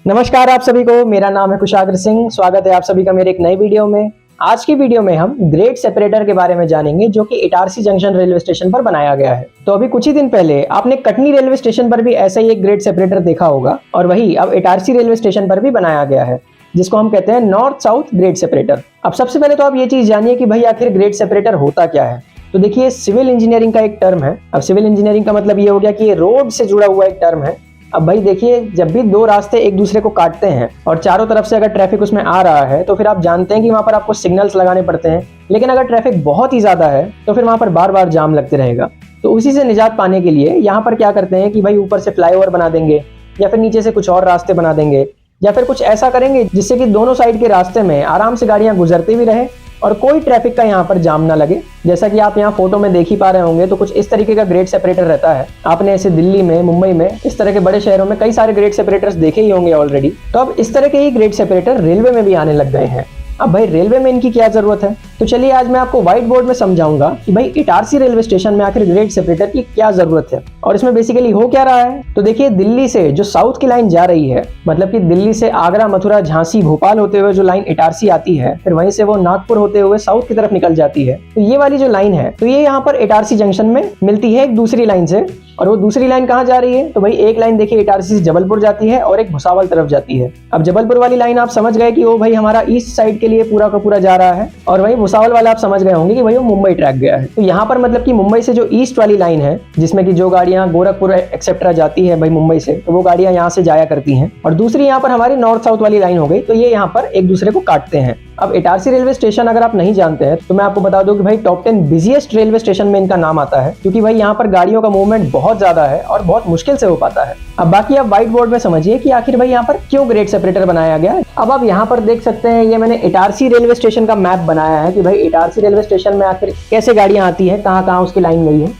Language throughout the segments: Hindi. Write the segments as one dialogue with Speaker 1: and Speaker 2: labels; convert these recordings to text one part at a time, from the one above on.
Speaker 1: नमस्कार आप सभी को, मेरा नाम है कुशाग्र सिंह। स्वागत है आप सभी का मेरे एक नई वीडियो में। आज की वीडियो में हम ग्रेड सेपरेटर के बारे में जानेंगे जो कि इटारसी जंक्शन रेलवे स्टेशन पर बनाया गया है। तो अभी कुछ ही दिन पहले आपने कटनी रेलवे स्टेशन पर भी ऐसा ही एक ग्रेड सेपरेटर देखा होगा और वही अब इटारसी रेलवे स्टेशन पर भी बनाया गया है, जिसको हम कहते हैं नॉर्थ साउथ ग्रेड सेपरेटर। अब सबसे पहले तो आप ये चीज जानिए कि भाई आखिर ग्रेड सेपरेटर होता क्या है। तो देखिए, सिविल इंजीनियरिंग का एक टर्म है। अब सिविल इंजीनियरिंग का मतलब ये हो गया कि ये रोड से जुड़ा हुआ एक टर्म है। अब भाई देखिए, जब भी दो रास्ते एक दूसरे को काटते हैं और चारों तरफ से अगर ट्रैफिक उसमें आ रहा है तो फिर आप जानते हैं कि वहां पर आपको सिग्नल्स लगाने पड़ते हैं। लेकिन अगर ट्रैफिक बहुत ही ज्यादा है तो फिर वहां पर बार बार जाम लगते रहेगा। तो उसी से निजात पाने के लिए यहाँ पर क्या करते हैं कि भाई ऊपर से फ्लाईओवर बना देंगे या फिर नीचे से कुछ और रास्ते बना देंगे या फिर कुछ ऐसा करेंगे जिससे कि दोनों साइड के रास्ते में आराम से गाड़ियां गुजरती भी रहे और कोई ट्रैफिक का यहाँ पर जाम ना लगे। जैसा कि आप यहाँ फोटो में देख ही पा रहे होंगे, तो कुछ इस तरीके का ग्रेड सेपरेटर रहता है। आपने ऐसे दिल्ली में, मुंबई में, इस तरह के बड़े शहरों में कई सारे ग्रेड सेपरेटर्स देखे ही होंगे ऑलरेडी। तो अब इस तरह के ही ग्रेड सेपरेटर रेलवे में भी आने लग गए हैं। अब भाई रेलवे में इनकी क्या जरूरत है, तो चलिए आज मैं आपको व्हाइट बोर्ड में समझाऊंगा कि भाई इटारसी रेलवे स्टेशन में आखिर ग्रेड सेपरेटर की क्या जरूरत है और इसमें बेसिकली हो क्या रहा है। तो देखिए, दिल्ली से जो साउथ की लाइन जा रही है, मतलब कि दिल्ली से आगरा, मथुरा, झांसी, भोपाल होते हुए जो लाइन इटारसी आती है, फिर वहीं से वो नागपुर होते हुए साउथ की तरफ निकल जाती है। तो ये वाली जो लाइन है, तो ये यहाँ पर इटारसी जंक्शन में मिलती है एक दूसरी लाइन से। और वो दूसरी लाइन कहाँ जा रही है, तो भाई एक लाइन देखिए इटारसी से जबलपुर जाती है और एक भुसावल तरफ जाती है। अब जबलपुर वाली लाइन आप समझ गए कि वो भाई हमारा ईस्ट साइड के लिए पूरा का पूरा जा रहा है, और वही भुसावल वाला आप समझ गए होंगे कि भाई वो मुंबई ट्रैक गया है। तो यहाँ पर मतलब कि मुंबई से जो ईस्ट वाली लाइन है, जिसमें कि जो गाड़ियां गोरखपुर एक्सेट्रा जाती है भाई मुंबई से, तो वो गाड़ियां यहाँ से जाया करती हैं। और दूसरी यहाँ पर हमारी नॉर्थ साउथ वाली लाइन हो गई, तो ये यहाँ पर एक दूसरे को काटते हैं। अब इटारसी रेलवे स्टेशन अगर आप नहीं जानते हैं तो मैं आपको बता दूं कि भाई टॉप 10 बिजिएस्ट रेलवे स्टेशन में इनका नाम आता है, क्योंकि भाई यहाँ पर गाड़ियों का मूवमेंट बहुत ज्यादा है और बहुत मुश्किल से हो पाता है। अब बाकी आप व्हाइट बोर्ड में समझिए कि आखिर भाई यहाँ पर क्यों ग्रेड सेपरेटर बनाया गया है। अब आप यहाँ पर देख सकते हैं, ये मैंने इटारसी रेलवे स्टेशन का मैप बनाया है कि भाई इटारसी रेलवे स्टेशन में आखिर कैसे गाड़ियां आती है, कहाँ कहाँ उसकी लाइन गई है।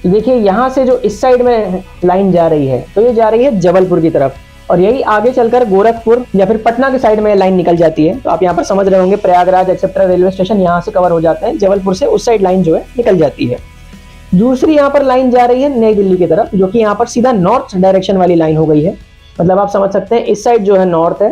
Speaker 1: तो देखिए, यहाँ से जो इस साइड में लाइन जा रही है, तो ये जा रही है जबलपुर की तरफ, और यही आगे चलकर गोरखपुर या फिर पटना के साइड में लाइन निकल जाती है। तो आप यहाँ पर समझ रहे होंगे, प्रयागराज एक्सेट्रा रेलवे स्टेशन यहाँ से कवर हो जाते हैं, जबलपुर से उस साइड लाइन जो है निकल जाती है। दूसरी यहाँ पर लाइन जा रही है नई दिल्ली की तरफ, जो कि यहाँ पर सीधा नॉर्थ डायरेक्शन वाली लाइन हो गई है। मतलब आप समझ सकते हैं, इस साइड जो है नॉर्थ है,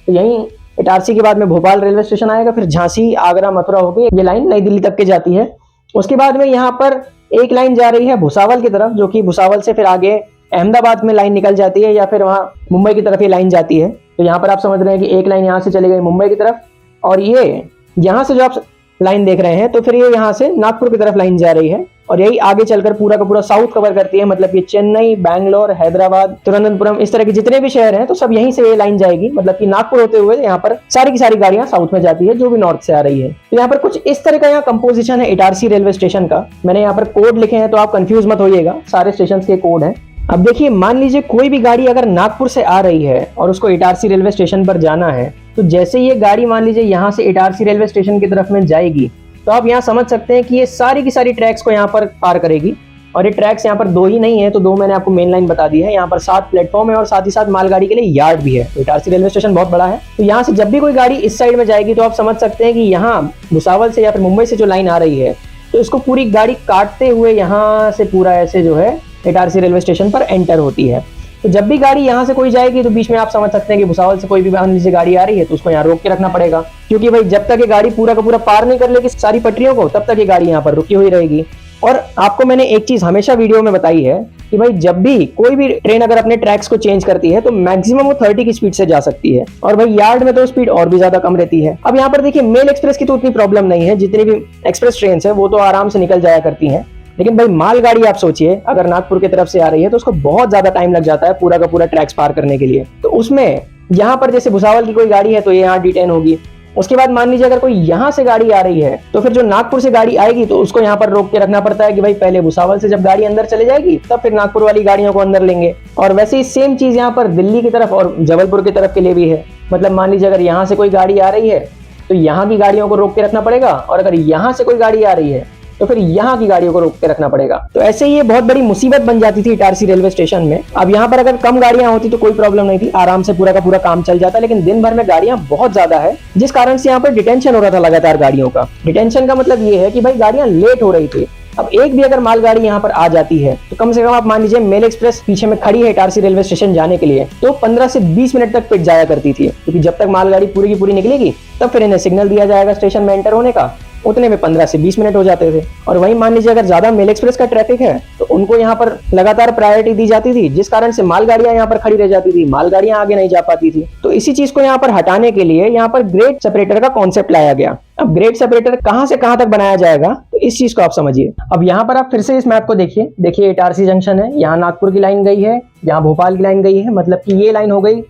Speaker 1: तो यहीं इटारसी के बाद में भोपाल रेलवे स्टेशन आएगा, फिर झांसी, आगरा, मथुरा होगी, ये लाइन नई दिल्ली तक के जाती है। उसके बाद में यहाँ पर एक लाइन जा रही है भुसावल की तरफ, जो कि भुसावल से फिर आगे अहमदाबाद में लाइन निकल जाती है या फिर वहां मुंबई की तरफ ये लाइन जाती है। तो यहाँ पर आप समझ रहे हैं कि एक लाइन यहाँ से चली गई मुंबई की तरफ, और ये यहाँ से जो आप लाइन देख रहे हैं, तो फिर ये यहाँ से नागपुर की तरफ लाइन जा रही है, और यही आगे चलकर पूरा का पूरा साउथ कवर करती है। मतलब कि चेन्नई, बैंगलोर, हैदराबाद, तिरुवनंतपुरम, इस तरह के जितने भी शहर हैं, तो सब यहीं से ये लाइन जाएगी। मतलब कि नागपुर होते हुए यहाँ पर सारी की सारी गाड़ियां साउथ में जाती है, जो भी नॉर्थ से आ रही है। तो यहाँ पर कुछ इस तरह का यहाँ कंपोजिशन है इटारसी रेलवे स्टेशन का। मैंने यहाँ पर कोड लिखे हैं, तो आप कंफ्यूज मत होइएगा, सारे स्टेशन के कोड है। अब देखिए, मान लीजिए कोई भी गाड़ी अगर नागपुर से आ रही है और उसको इटारसी रेलवे स्टेशन पर जाना है, तो जैसे ये गाड़ी मान लीजिए यहाँ से इटारसी रेलवे स्टेशन की तरफ में जाएगी, तो आप यहाँ समझ सकते हैं कि ये सारी की सारी ट्रैक्स को यहाँ पर पार करेगी। और ये ट्रैक्स यहाँ पर दो ही नहीं है, तो दो मैंने आपको मेन लाइन बता दी है। यहाँ पर 7 प्लेटफॉर्म है और साथ ही साथ मालगाड़ी के लिए यार्ड भी है। तो इटारसी रेलवे स्टेशन बहुत बड़ा है। तो यहाँ से जब भी कोई गाड़ी इस साइड में जाएगी, तो आप समझ सकते हैं कि यहाँ भुसावल से या फिर मुंबई से जो लाइन आ रही है, तो इसको पूरी गाड़ी काटते हुए यहाँ से पूरा ऐसे जो है इटारसी रेलवे स्टेशन पर एंटर होती है। तो जब भी गाड़ी यहाँ से कोई जाएगी, तो बीच में आप समझ सकते हैं कि भुसावल से कोई भी मान लीजिए गाड़ी आ रही है, तो उसको यहाँ रोक के रखना पड़ेगा, क्योंकि भाई जब तक ये गाड़ी पूरा का पूरा पार नहीं कर लेगी सारी पटरियों को, तब तक ये गाड़ी यहाँ पर रुकी हुई रहेगी। और आपको मैंने एक चीज हमेशा वीडियो में बताई है कि भाई जब भी कोई भी ट्रेन अगर अपने ट्रैक्स को चेंज करती है, तो मैक्सिमम वो 30 की स्पीड से जा सकती है, और भाई यार्ड में तो स्पीड और भी ज्यादा कम रहती है। अब यहाँ पर देखिए, मेल एक्सप्रेस की तो उतनी प्रॉब्लम नहीं है, जितनी भी एक्सप्रेस ट्रेन है वो तो आराम से निकल जाया करती है। लेकिन भाई मालगाड़ी आप सोचिए, अगर नागपुर की तरफ से आ रही है, तो उसको बहुत ज्यादा टाइम लग जाता है पूरा का पूरा ट्रैक्स पार करने के लिए। तो उसमें यहाँ पर जैसे भुसावल की कोई गाड़ी है, तो ये यहाँ D10 होगी। उसके बाद मान लीजिए अगर कोई यहाँ से गाड़ी आ रही है, तो फिर जो नागपुर से गाड़ी आएगी, तो उसको यहाँ पर रोक के रखना पड़ता है कि भाई पहले भुसावल से जब गाड़ी अंदर चले जाएगी, तब फिर नागपुर वाली गाड़ियों को अंदर लेंगे। और वैसे ही सेम चीज यहाँ पर दिल्ली की तरफ और जबलपुर की तरफ के लिए भी है। मतलब मान लीजिए अगर यहाँ से कोई गाड़ी आ रही है, तो यहाँ की गाड़ियों को रोक के रखना पड़ेगा, और अगर यहाँ से कोई गाड़ी आ रही है, तो फिर यहाँ की गाड़ियों को रोक के रखना पड़ेगा। तो ऐसे ही ये बहुत बड़ी मुसीबत बन जाती थी इटारसी रेलवे स्टेशन में। अब यहाँ पर अगर कम गाड़ियां होती तो कोई प्रॉब्लम नहीं थी, आराम से पूरा का पूरा काम चल जाता, लेकिन दिन भर में गाड़ियां बहुत ज्यादा है, जिस कारण से यहाँ पर डिटेंशन हो रहा था लगातार गाड़ियों का। डिटेंशन का मतलब ये है कि भाई गाड़ियां लेट हो रही थी। अब एक भी अगर मालगाड़ी यहाँ पर आ जाती है तो कम से कम आप मान लीजिए मेल एक्सप्रेस पीछे में खड़ी है इटारसी रेलवे स्टेशन जाने के लिए, तो 15 से 20 मिनट तक पिट जाया करती थी, क्योंकि जब तक मालगाड़ी पूरी की पूरी निकलेगी तब फिर इन्हें सिग्नल दिया जाएगा स्टेशन में एंटर होने का, उतने में 15 से 20 मिनट हो जाते थे। और वहीं मान लीजिए अगर ज्यादा मेल एक्सप्रेस का ट्रैफिक है तो उनको यहाँ पर लगातार प्रायोरिटी दी जाती थी, जिस कारण से मालगाड़ियां यहाँ पर खड़ी रह जाती थी, मालगाड़ियां आगे नहीं जा पाती थी। तो इसी चीज को यहाँ पर हटाने के लिए यहाँ पर ग्रेड सेपरेटर का कॉन्सेप्ट लाया गया। अब ग्रेड सेपरेटर कहां से कहां तक बनाया जाएगा, तो इस चीज को आप समझिए। अब यहाँ पर आप फिर से इस मैप को देखिए इटारसी जंक्शन है, यहाँ नागपुर की लाइन गई है, यहाँ भोपाल की लाइन गई है, मतलब कि ये लाइन हो गई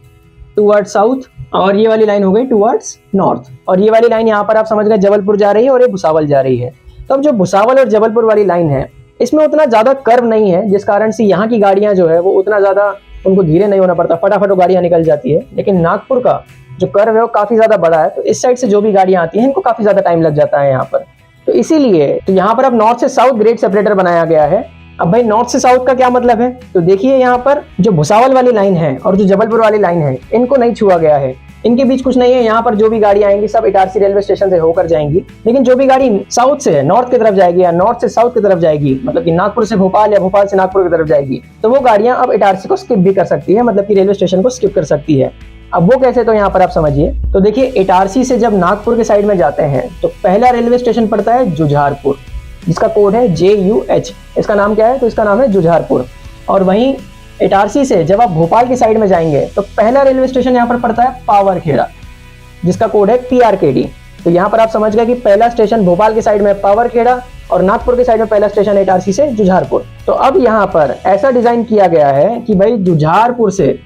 Speaker 1: टूवर्ड्स साउथ और ये वाली लाइन हो गई टूवर्ड्स नॉर्थ, और ये वाली लाइन यहाँ पर आप समझ गए जबलपुर जा रही है और ये भुसावल जा रही है। तो अब जो भुसावल और जबलपुर वाली लाइन है इसमें उतना ज्यादा कर्व नहीं है, जिस कारण से यहाँ की गाड़ियां जो है वो उतना ज्यादा उनको धीरे नहीं होना पड़ता, फटाफट वो गाड़ियां निकल जाती है। लेकिन नागपुर का जो कर्व है वो काफी ज्यादा बड़ा है, तो इस साइड से जो भी गाड़ियां आती हैं इनको काफी ज्यादा टाइम लग जाता है यहाँ पर। तो इसीलिए तो यहाँ पर अब नॉर्थ से साउथ ग्रेड सेपरेटर बनाया गया है। अब भाई नॉर्थ से साउथ का क्या मतलब है, तो देखिए यहाँ पर जो भुसावल वाली लाइन है और जो जबलपुर वाली लाइन है इनको नहीं छुआ गया है, इनके बीच कुछ नहीं है। यहाँ पर जो भी गाड़ी आएंगी सब इटारसी रेलवे स्टेशन से होकर जाएंगी, लेकिन जो भी गाड़ी साउथ से नॉर्थ की तरफ जाएगी या नॉर्थ से साउथ की तरफ जाएगी, मतलब कि नागपुर से भोपाल या भोपाल से नागपुर की तरफ जाएगी, तो वो गाड़ियां अब इटारसी को स्किप भी कर सकती है, मतलब कि रेलवे स्टेशन को स्किप कर सकती है। अब वो कैसे, तो यहाँ पर आप समझिए। तो देखिए इटारसी से जब नागपुर के साइड में जाते हैं तो पहला रेलवे स्टेशन पड़ता है जुझारपुर, जिसका कोड है JUH। इसका नाम क्या है, तो इसका नाम है जुझारपुर। और वहीं इटारसी से जब आप भोपाल की साइड में जाएंगे तो पहला रेलवे स्टेशन यहाँ पर पड़ता है पावरखेड़ा, जिसका कोड है PRKD। तो यहाँ पर आप समझ गए कि पहला स्टेशन भोपाल की साइड में पावरखेड़ा और नागपुर की साइड में पहला स्टेशन है इटारसी से जुझारपुर। तो अब यहाँ पर ऐसा डिजाइन किया गया है कि भाई जुझारपुर से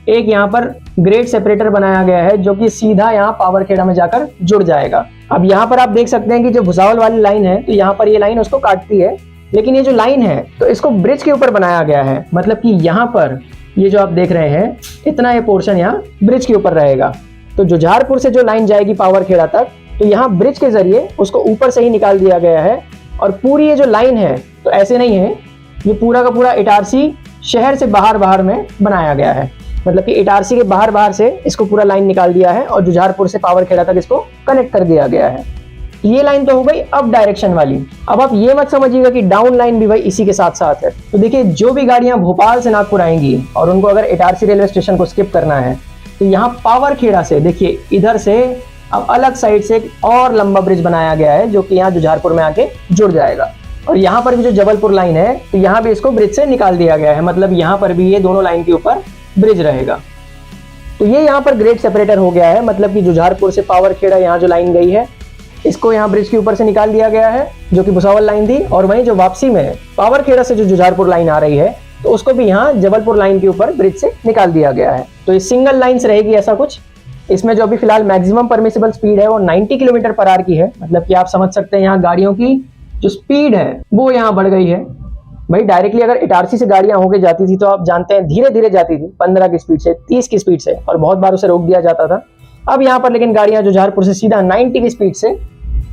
Speaker 1: एक यहाँ पर ग्रेड सेपरेटर बनाया गया है जो कि सीधा यहाँ पावरखेड़ा में जाकर जुड़ जाएगा। अब यहाँ पर आप देख सकते हैं कि जो भुसावल वाली लाइन है तो यहाँ पर ये लाइन उसको काटती है, लेकिन ये जो लाइन है तो इसको ब्रिज के ऊपर बनाया गया है, मतलब कि यहाँ पर ये जो आप देख रहे हैं इतना ये पोर्शन यहाँ ब्रिज के ऊपर रहेगा। तो जुझारपुर से जो लाइन जाएगी पावरखेड़ा तक, तो यहाँ ब्रिज के जरिए उसको ऊपर से ही निकाल दिया गया है। और पूरी ये जो लाइन है तो ऐसे नहीं है, ये पूरा का पूरा इटारसी शहर से बाहर में बनाया गया है, मतलब कि इटारसी के बाहर से इसको पूरा लाइन निकाल दिया है और जुझारपुर से पावरखेड़ा तक इसको कनेक्ट कर दिया गया है। ये लाइन तो हो गई अप डायरेक्शन वाली। अब आप ये मत समझिएगा कि डाउन लाइन भी भाई इसी के साथ साथ है। तो देखिए जो भी गाड़ियां भोपाल से नागपुर आएंगी और उनको अगर इटारसी रेलवे स्टेशन को स्किप करना है तो यहाँ पावरखेड़ा से देखिए इधर से अब अलग साइड से एक और लंबा ब्रिज बनाया गया है जो कि यहाँ जुझारपुर में आके जुड़ जाएगा। और यहाँ पर भी जो जबलपुर लाइन है तो यहाँ भी इसको ब्रिज से निकाल दिया गया है, मतलब यहाँ पर भी ये दोनों लाइन के ऊपर ब्रिज रहेगा। तो ये यहाँ पर ग्रेड सेपरेटर हो गया है, मतलब कि जुझारपुर से पावरखेड़ा यहाँ जो लाइन गई है इसको यहाँ ब्रिज के ऊपर से निकाल दिया गया है जो कि भुसावल लाइन थी, और वहीं जो वापसी में पावरखेड़ा से जो जुझारपुर लाइन आ रही है तो उसको भी यहाँ जबलपुर लाइन के ऊपर ब्रिज से निकाल दिया गया है। तो ये सिंगल लाइंस रहेगी ऐसा कुछ। इसमें जो अभी फिलहाल मैक्सिमम परमिसिबल स्पीड है वो 90 किलोमीटर पर आवर की है, मतलब कि आप समझ सकते हैं यहाँ गाड़ियों की जो स्पीड है वो यहाँ बढ़ गई है। भाई डायरेक्टली अगर इटारसी से गाड़ियां होके जाती थी तो आप जानते हैं धीरे धीरे जाती थी, 15 की स्पीड से 30 की स्पीड से, और बहुत बार उसे रोक दिया जाता था। अब यहाँ पर लेकिन गाड़ियां जुझारपुर से सीधा 90 की स्पीड से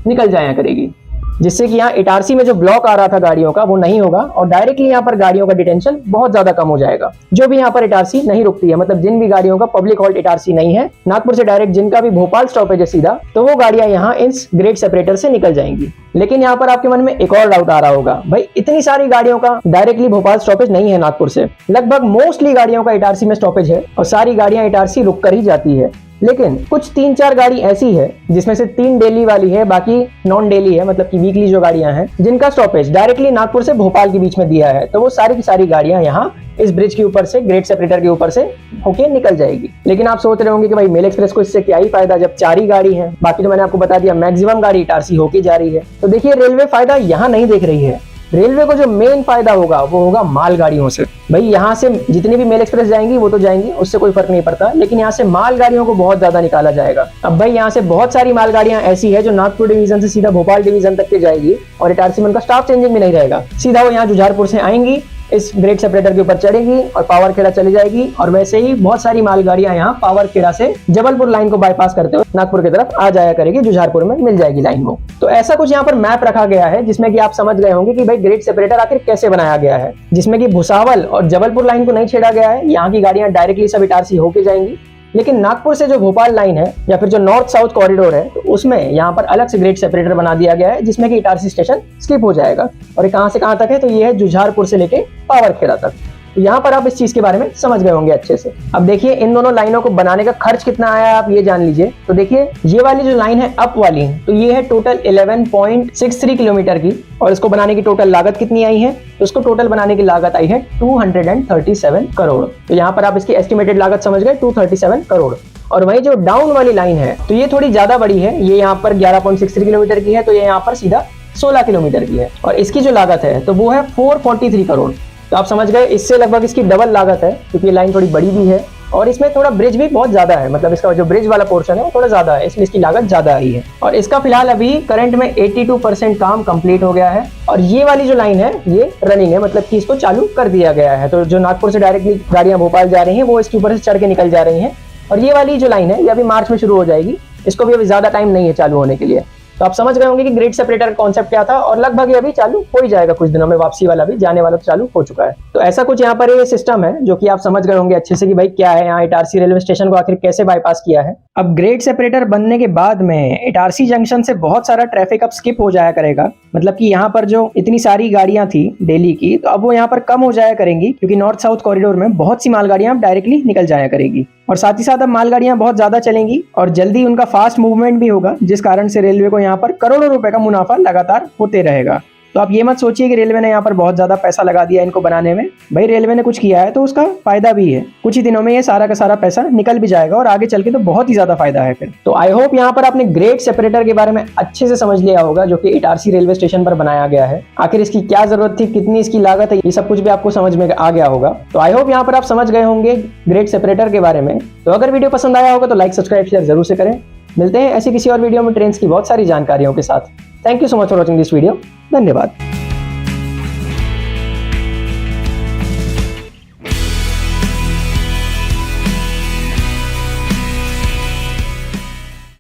Speaker 1: निकल जाया करेगी, जिससे कि यहाँ इटारसी में जो ब्लॉक आ रहा था गाड़ियों का वो नहीं होगा और डायरेक्टली यहाँ पर गाड़ियों का डिटेंशन बहुत ज्यादा कम हो जाएगा। जो भी यहाँ पर इटारसी नहीं रुकती है, मतलब जिन भी गाड़ियों का पब्लिक हॉल्ट इटारसी नहीं है, नागपुर से डायरेक्ट जिनका भी भोपाल स्टॉपेज है सीधा, तो वो गाड़ियां यहाँ इस ग्रेड सेपरेटर से निकल जाएंगी। लेकिन यहाँ पर आपके मन में एक और डाउट आ रहा होगा, भाई इतनी सारी गाड़ियों का डायरेक्टली भोपाल स्टॉपेज नहीं है नागपुर से, लगभग मोस्टली गाड़ियों का इटारसी में स्टॉपेज है और सारी गाड़ियां इटारसी रुक कर ही जाती है। लेकिन कुछ 3-4 गाड़ी ऐसी है जिसमें से 3 डेली वाली है, बाकी नॉन डेली है, मतलब कि वीकली जो गाड़ियां हैं जिनका स्टॉपेज डायरेक्टली नागपुर से भोपाल के बीच में दिया है, तो वो सारी की सारी गाड़ियां यहाँ इस ब्रिज के ऊपर से ग्रेड सेपरेटर के ऊपर से होके निकल जाएगी। लेकिन आप सोच रहे होंगे कि भाई मेल एक्सप्रेस को इससे क्या ही फायदा जब 4 ही गाड़ी है, बाकी तो मैंने आपको बता दिया मैक्सिमम गाड़ी इटारसी होके जा रही है। तो देखिए रेलवे फायदा यहाँ नहीं देख रही है, रेलवे को जो मेन फायदा होगा वो होगा मालगाड़ियों से। भाई यहाँ से जितनी भी मेल एक्सप्रेस जाएंगी वो तो जाएंगी, उससे कोई फर्क नहीं पड़ता, लेकिन यहाँ से मालगाड़ियों को बहुत ज्यादा निकाला जाएगा। अब भाई यहाँ से बहुत सारी मालगाड़ियां ऐसी है जो नागपुर डिवीजन से सीधा भोपाल डिवीजन तक के जाएगी और इटारसी में उनका स्टाफ चेंजिंग भी नहीं रहेगा। सीधा वो यहाँ जुझारपुर से आएंगी, इस ग्रेड सेपरेटर के ऊपर चढ़ेगी और पावरखेड़ा चली जाएगी, और वैसे ही बहुत सारी मालगाड़ियां यहाँ पावरखेड़ा से जबलपुर लाइन को बाईपास करते हुए नागपुर की तरफ आ जाया करेगी, जुझारपुर में मिल जाएगी लाइन वो। तो ऐसा कुछ यहाँ पर मैप रखा गया है जिसमें कि आप समझ गए होंगे कि भाई ग्रेड सेपरेटर आखिर कैसे बनाया गया है, जिसमें कि भुसावल और जबलपुर लाइन को नहीं छेड़ा गया है, यहाँ की गाड़ियां डायरेक्टली सब इटारसी होके जाएंगी। लेकिन नागपुर से जो भोपाल लाइन है या फिर जो नॉर्थ साउथ कॉरिडोर है, तो उसमें यहाँ पर अलग से ग्रेड सेपरेटर बना दिया गया है, जिसमें कि इटारसी स्टेशन स्किप हो जाएगा। और ये कहां से कहां तक है, तो ये है जुझारपुर से लेके पावरखेड़ा तक। तो यहाँ पर आप इस चीज के बारे में समझ गए होंगे अच्छे से। अब देखिए इन दोनों लाइनों को बनाने का खर्च कितना आया आप ये जान लीजिए। तो देखिए ये वाली जो लाइन है अप वाली, तो ये है टोटल 11.63 किलोमीटर की, और इसको बनाने की टोटल लागत कितनी आई है, तो इसको टोटल बनाने की लागत आई है 237 करोड़। तो यहाँ पर आप इसकी एस्टिमेटेड लागत समझ गए, 237 करोड़। और वही जो डाउन वाली लाइन है, तो ये थोड़ी ज्यादा बड़ी है, ये यहाँ पर 11.63 किलोमीटर की है, तो ये यहाँ पर सीधा 16 किलोमीटर की है, और इसकी जो लागत है तो वो है 443 करोड़। तो आप समझ गए इससे लगभग इसकी डबल लागत है, क्योंकि ये लाइन थोड़ी बड़ी भी है और इसमें थोड़ा ब्रिज भी बहुत ज्यादा है, मतलब इसका जो ब्रिज वाला पोर्शन है वो थोड़ा ज्यादा है, इसलिए इसकी लागत ज्यादा आई है। और इसका फिलहाल अभी करंट में 82% काम कंप्लीट हो गया है, और ये वाली जो लाइन है ये रनिंग है, मतलब कि इसको चालू कर दिया गया है। तो जो नागपुर से डायरेक्टली गाड़ियां भोपाल जा रही हैं वो इसके ऊपर से चढ़ के निकल जा रही हैं, और ये वाली जो लाइन है ये अभी मार्च में शुरू हो जाएगी, इसको भी अभी ज्यादा टाइम नहीं है चालू होने के लिए। तो आप समझ गए होंगे कि ग्रेड सेपरेटर का कॉन्सेप्ट क्या था, और लगभग ये अभी चालू हो ही जाएगा कुछ दिनों में, वापसी वाला भी जाने वाला तो चालू हो चुका है। तो ऐसा कुछ यहाँ पर ये सिस्टम है जो कि आप समझ गए होंगे अच्छे से कि भाई क्या है यहाँ इटारसी रेलवे स्टेशन को आखिर कैसे बाईपास किया है। अब ग्रेड सेपरेटर बनने के बाद में इटारसी जंक्शन से बहुत सारा ट्रैफिक अब स्किप हो जाया करेगा, मतलब कि यहाँ पर जो इतनी सारी गाड़ियां थी डेली की, तो अब वो यहाँ पर कम हो जाया करेंगी, क्योंकि नॉर्थ साउथ कॉरिडोर में बहुत सी मालगाड़ियां अब डायरेक्टली निकल जाया करेगी। और साथ ही साथ अब मालगाड़ियां बहुत ज्यादा चलेंगी और जल्दी उनका फास्ट मूवमेंट भी होगा, जिस कारण से रेलवे को यहाँ पर करोड़ों रुपए का मुनाफा लगातार होते रहेगा। तो आप ये मत सोचिए कि रेलवे ने यहाँ पर बहुत ज्यादा पैसा लगा दिया इनको बनाने में। भाई रेलवे ने कुछ किया है तो उसका फायदा भी है, कुछ ही दिनों में ये सारा का सारा पैसा निकल भी जाएगा और आगे चल के तो बहुत ही ज्यादा फायदा है फिर। तो आई होप यहाँ पर आपने ग्रेड सेपरेटर के बारे में अच्छे से समझ लिया होगा, जो कि इटारसी रेलवे स्टेशन पर बनाया गया है। आखिर इसकी क्या जरूरत थी, कितनी इसकी लागत है, ये सब कुछ भी आपको समझ में आ गया होगा। तो आई होप यहाँ पर आप समझ गए होंगे ग्रेड सेपरेटर के बारे में। तो अगर वीडियो पसंद आया होगा तो लाइक सब्सक्राइब शेयर जरूर से करें। मिलते हैं ऐसी किसी और वीडियो में ट्रेन की बहुत सारी जानकारियों के साथ। Thank you so much for watching this video. धन्यवाद।